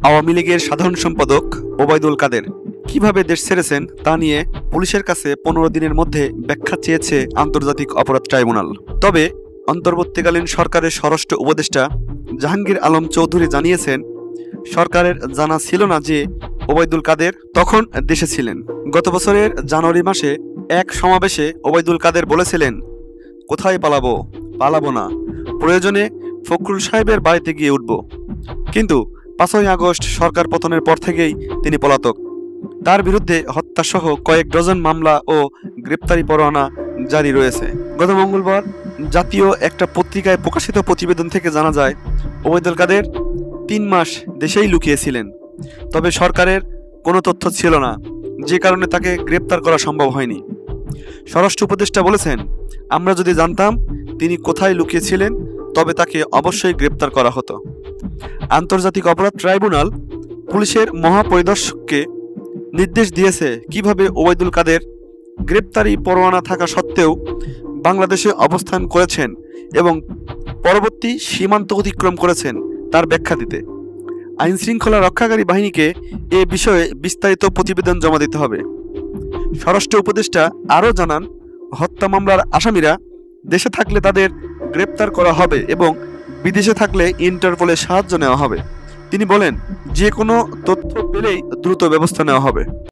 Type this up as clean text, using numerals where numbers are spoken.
আওয়ামী লীগের সাধারণ সম্পাদক ওবায়দুল কাদের কিভাবে দেশ ছেড়েছেন তা নিয়ে পুলিশের কাছে 15 দিনের মধ্যে ব্যাখ্যা চেয়েছে আন্তর্জাতিক অপরাধ ট্রাইব্যুনাল। তবে অন্তর্বর্তীকালীন সরকারের স্বরাষ্ট্র উপদেষ্টা জাহাঙ্গীর আলম চৌধুরী জানিয়েছেন, সরকারের জানা ছিল না যে ওবায়দুল কাদের তখন দেশে ছিলেন। গত বছরের জানুয়ারি মাসে এক সমাবেশে ওবায়দুল কাদের বলেছিলেন, কোথায় পালাবো? পালাবো না, প্রয়োজনে ফখরুল সাহেবের বাড়িতে গিয়ে উঠব। কিন্তু 5ই আগস্ট সরকার পতনের পর থেকেই তিনি পলাতক। তার বিরুদ্ধে হত্যাসহ কয়েক ডজন মামলা ও গ্রেপ্তারি পরোয়ানা জারি রয়েছে। গত মঙ্গলবার জাতীয় একটা পত্রিকায় প্রকাশিত প্রতিবেদন থেকে জানা যায়, ওবায়দুল কাদের 3 মাস দেশেই লুকিয়েছিলেন। তবে সরকারের কোনো তথ্য ছিল না, যে কারণে তাকে গ্রেপ্তার করা সম্ভব হয়নি। স্বরাষ্ট্র উপদেষ্টা বলেছেন, আমরা যদি জানতাম তিনি কোথায় লুকিয়েছিলেন তবে তাকে অবশ্যই গ্রেপ্তার করা হতো। আন্তর্জাতিক অপরাধ ট্রাইব্যুনাল পুলিশের মহাপরিদর্শককে নির্দেশ দিয়েছে কিভাবে ওবায়দুল কাদের গ্রেপ্তারি পরোয়ানা থাকা সত্ত্বেও বাংলাদেশে অবস্থান করেছেন এবং পরবর্তী সীমান্ত অতিক্রম করেছেন তার ব্যাখ্যা দিতে। আইনশৃঙ্খলা রক্ষাকারী বাহিনীকে এ বিষয়ে বিস্তারিত প্রতিবেদন জমা দিতে হবে। স্বরাষ্ট্র উপদেষ্টা আরও জানান, হত্যা মামলার আসামিরা দেশে থাকলে তাদের গ্রেপ্তার করা হবে এবং বিদেশে থাকলে ইন্টারপোলের সাহায্য নেওয়া হবে। তিনি বলেন, যে কোনো তথ্য পেলেই দ্রুত ব্যবস্থা নেওয়া হবে।